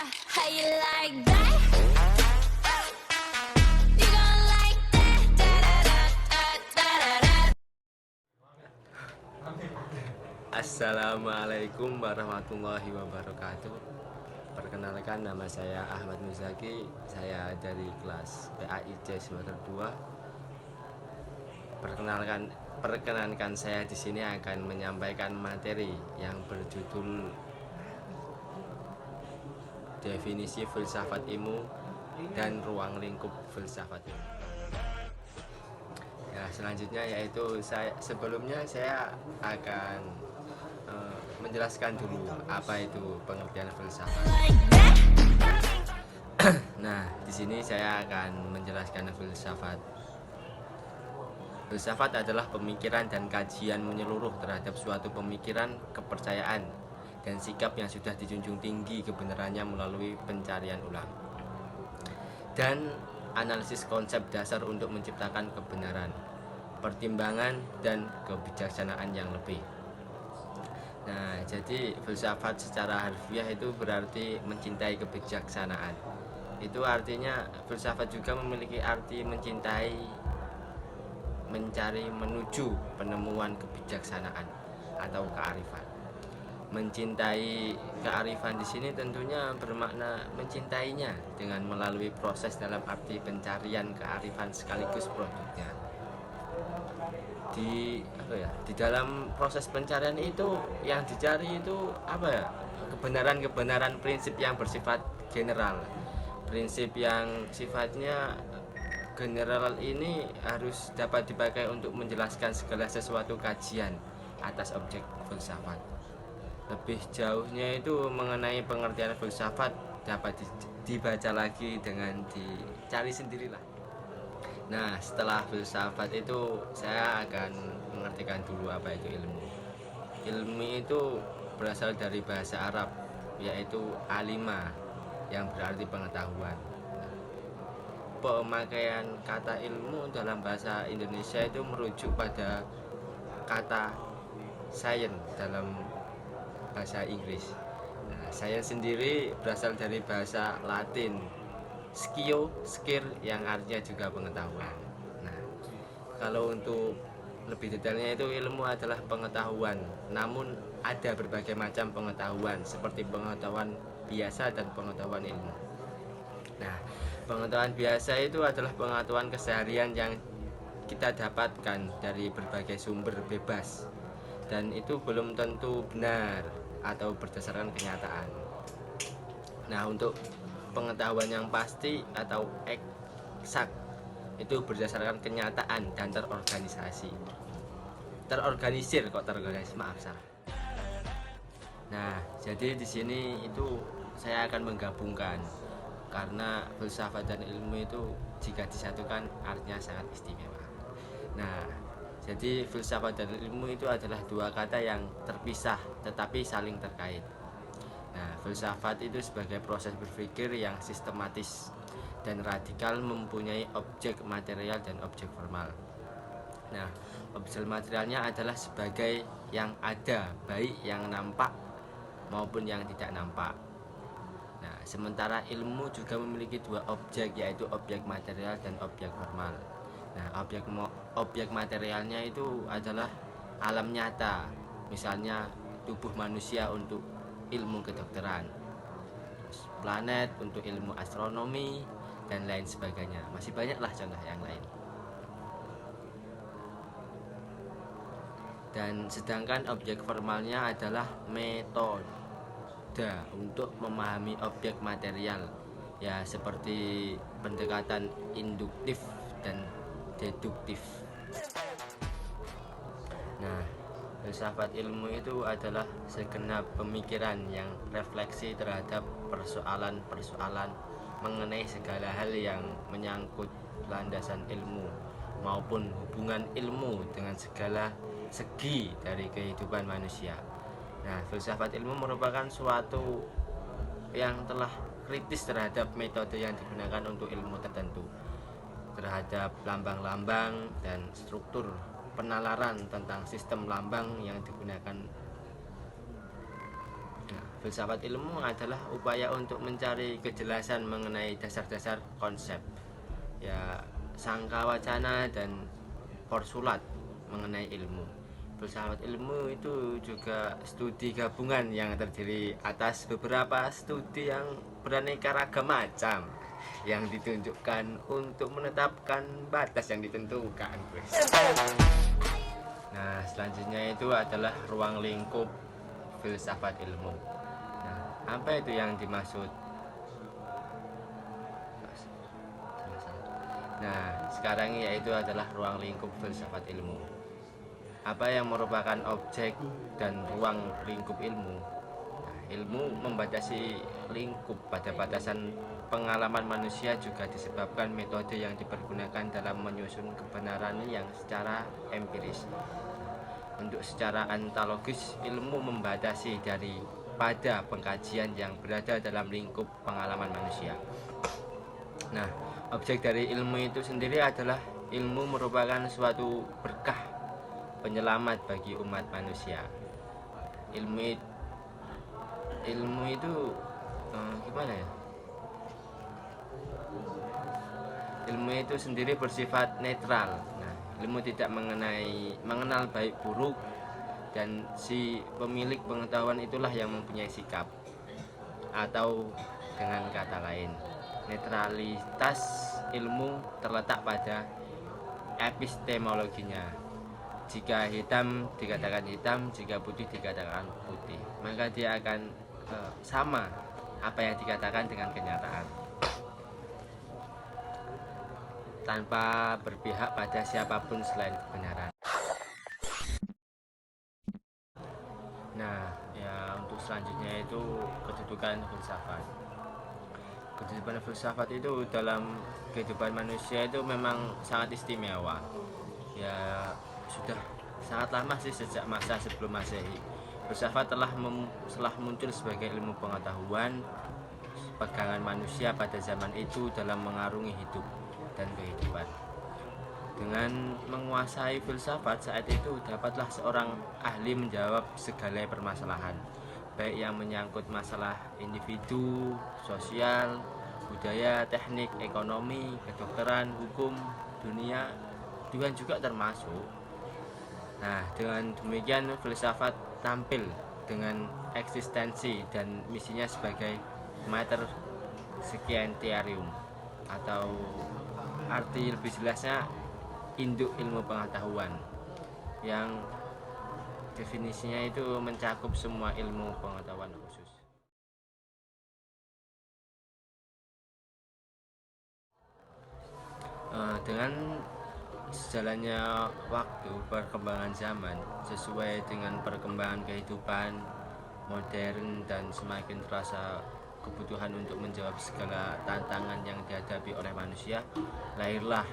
How you like that? You gon' like that? Da da da da da da. Assalamualaikum warahmatullahi wabarakatuh. Perkenalkan, nama saya Ahmad Muzaki. Saya dari kelas PAIC semester 2. Perkenankan saya di sini akan menyampaikan materi yang berjudul definisi filsafat ilmu dan ruang lingkup filsafat ilmu. Ya, selanjutnya yaitu sebelumnya saya akan menjelaskan dulu apa itu pengertian filsafat. Like that? Nah, di sini saya akan menjelaskan filsafat. Filsafat adalah pemikiran dan kajian menyeluruh terhadap suatu pemikiran, kepercayaan, dan sikap yang sudah dijunjung tinggi kebenarannya melalui pencarian ulang dan analisis konsep dasar untuk menciptakan kebenaran, pertimbangan, dan kebijaksanaan yang lebih. Nah, jadi filsafat secara harfiah itu berarti mencintai kebijaksanaan. Itu artinya filsafat juga memiliki arti mencintai, mencari, menuju penemuan kebijaksanaan atau kearifan. Mencintai kearifan di sini tentunya bermakna mencintainya dengan melalui proses dalam arti pencarian kearifan sekaligus produknya. Di dalam proses pencarian itu yang dicari itu kebenaran prinsip yang bersifat general. Prinsip yang sifatnya general ini harus dapat dipakai untuk menjelaskan segala sesuatu kajian atas objek filsafat. Lebih jauhnya itu mengenai pengertian filsafat dapat dibaca lagi dengan dicari sendirilah. Nah, setelah filsafat itu saya akan mengertikan dulu apa itu ilmu. Ilmu itu berasal dari bahasa Arab, yaitu alima, yang berarti pengetahuan. Pemakaian kata ilmu dalam bahasa Indonesia itu merujuk pada kata science dalam bahasa Inggris. Nah, science sendiri berasal dari bahasa Latin skill yang artinya juga pengetahuan. Nah, kalau untuk lebih detailnya itu ilmu adalah pengetahuan, namun ada berbagai macam pengetahuan seperti pengetahuan biasa dan pengetahuan ilmu. Nah, pengetahuan biasa itu adalah pengetahuan keseharian yang kita dapatkan dari berbagai sumber bebas dan itu belum tentu benar atau berdasarkan kenyataan. Nah, untuk pengetahuan yang pasti atau eksak itu berdasarkan kenyataan dan terorganisir, maaf salah. Nah, jadi di sini itu saya akan menggabungkan karena filsafat dan ilmu itu jika disatukan artinya sangat istimewa. Nah, jadi filsafat dan ilmu itu adalah dua kata yang terpisah tetapi saling terkait. Nah, filsafat itu sebagai proses berpikir yang sistematis dan radikal mempunyai objek material dan objek formal. Nah, objek materialnya adalah sebagai yang ada, baik yang nampak maupun yang tidak nampak. Nah, sementara ilmu juga memiliki dua objek, yaitu objek material dan objek formal. Nah, objek materialnya itu adalah alam nyata, misalnya tubuh manusia untuk ilmu kedokteran, planet untuk ilmu astronomi, dan lain sebagainya. Masih banyaklah contoh yang lain. Dan sedangkan objek formalnya adalah metode untuk memahami objek material, ya seperti pendekatan induktif dan deduktif. Nah, filsafat ilmu itu adalah segenap pemikiran yang refleksi terhadap persoalan-persoalan mengenai segala hal yang menyangkut landasan ilmu maupun hubungan ilmu dengan segala segi dari kehidupan manusia. Nah, filsafat ilmu merupakan suatu yang telah kritis terhadap metode yang digunakan untuk ilmu tertentu, terhadap lambang-lambang dan struktur penalaran tentang sistem lambang yang digunakan. Nah, Filsafat ilmu adalah upaya untuk mencari kejelasan mengenai dasar-dasar konsep, ya, sangka wacana dan postulat mengenai ilmu. Filsafat ilmu itu juga studi gabungan yang terdiri atas beberapa studi yang beraneka ragam macam yang ditunjukkan untuk menetapkan batas yang ditentukan. Nah, selanjutnya itu adalah ruang lingkup filsafat ilmu. Nah, apa itu yang dimaksud? Nah, sekarang yaitu adalah ruang lingkup filsafat ilmu. Apa yang merupakan objek dan ruang lingkup ilmu? Nah, ilmu membatasi lingkup pada batasan pengalaman manusia juga disebabkan metode yang dipergunakan dalam menyusun kebenaran yang secara empiris. Untuk secara ontologis, ilmu membatasi pada pengkajian yang berada dalam lingkup pengalaman manusia. Nah, objek dari ilmu itu sendiri adalah ilmu merupakan suatu berkah penyelamat bagi umat manusia. Ilmu itu gimana ya? Ilmu itu sendiri bersifat netral. Nah, ilmu tidak mengenal baik buruk, dan si pemilik pengetahuan itulah yang mempunyai sikap. Atau dengan kata lain, netralitas ilmu terletak pada epistemologinya. Jika hitam dikatakan hitam, jika putih dikatakan putih, maka dia akan sama apa yang dikatakan dengan kenyataan, tanpa berpihak pada siapapun selain kebenaran. Nah, ya, untuk selanjutnya itu kedudukan filsafat. Kedudukan filsafat itu dalam kehidupan manusia itu memang sangat istimewa. Ya, sudah sangat lama sih, sejak masa sebelum Masehi. Filsafat telah muncul sebagai ilmu pengetahuan pegangan manusia pada zaman itu dalam mengarungi hidup dan kehidupan. Dengan menguasai filsafat saat itu, dapatlah seorang ahli menjawab segala permasalahan, baik yang menyangkut masalah individu, sosial, budaya, teknik, ekonomi, kedokteran, hukum, dunia, Tuhan juga termasuk. Nah, dengan demikian filsafat tampil dengan eksistensi dan misinya sebagai mater scientiarum, atau arti lebih jelasnya induk ilmu pengetahuan, yang definisinya itu mencakup semua ilmu pengetahuan khusus. Dengan sejalannya waktu, perkembangan zaman sesuai dengan perkembangan kehidupan modern dan semakin terasa kebutuhan untuk menjawab segala tantangan yang dihadapi oleh manusia, lahirlah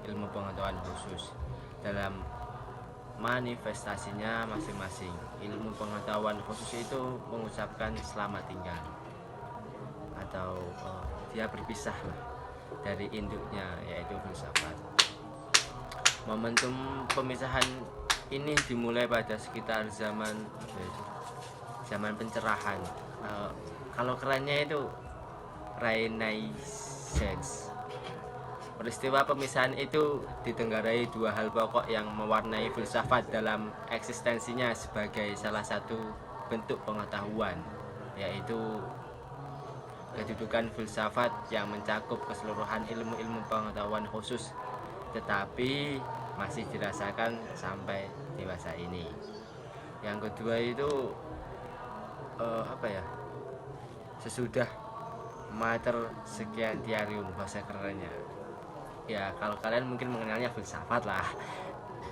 ilmu pengetahuan khusus. Dalam manifestasinya masing-masing, ilmu pengetahuan khusus itu mengucapkan selamat tinggal, atau dia berpisah dari induknya, yaitu filsafat. Momentum pemisahan ini dimulai pada sekitar zaman pencerahan. Kalau kerennya itu Renaissance. Peristiwa pemisahan itu ditenggarai dua hal pokok yang mewarnai filsafat dalam eksistensinya sebagai salah satu bentuk pengetahuan, yaitu kedudukan filsafat yang mencakup keseluruhan ilmu-ilmu pengetahuan khusus, tetapi masih dirasakan sampai dewasa ini. Yang kedua itu sesudah mater scientiarum, bahasa kerennya. Ya, kalau kalian mungkin mengenalnya filsafat lah,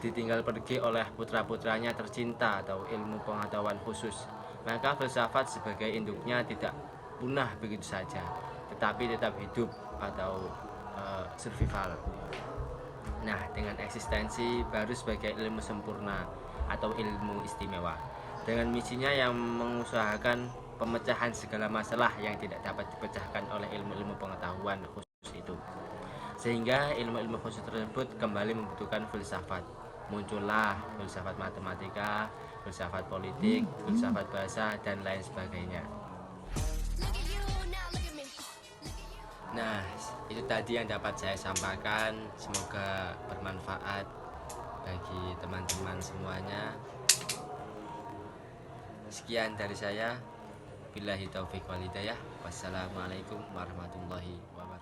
ditinggal pergi oleh putra-putranya tercinta atau ilmu pengetahuan khusus, maka filsafat sebagai induknya tidak punah begitu saja, tetapi tetap hidup atau survival. Nah, dengan eksistensi baru sebagai ilmu sempurna atau ilmu istimewa, dengan misinya yang mengusahakan pemecahan segala masalah yang tidak dapat dipecahkan oleh ilmu-ilmu pengetahuan khusus itu. Sehingga ilmu-ilmu khusus tersebut kembali membutuhkan filsafat. Muncullah filsafat matematika, filsafat politik, filsafat bahasa, dan lain sebagainya. tadi yang dapat saya sampaikan, semoga bermanfaat bagi teman-teman semuanya. Sekian dari saya. Billahi taufiq wal hidayah. Wassalamualaikum warahmatullahi wabarakatuh.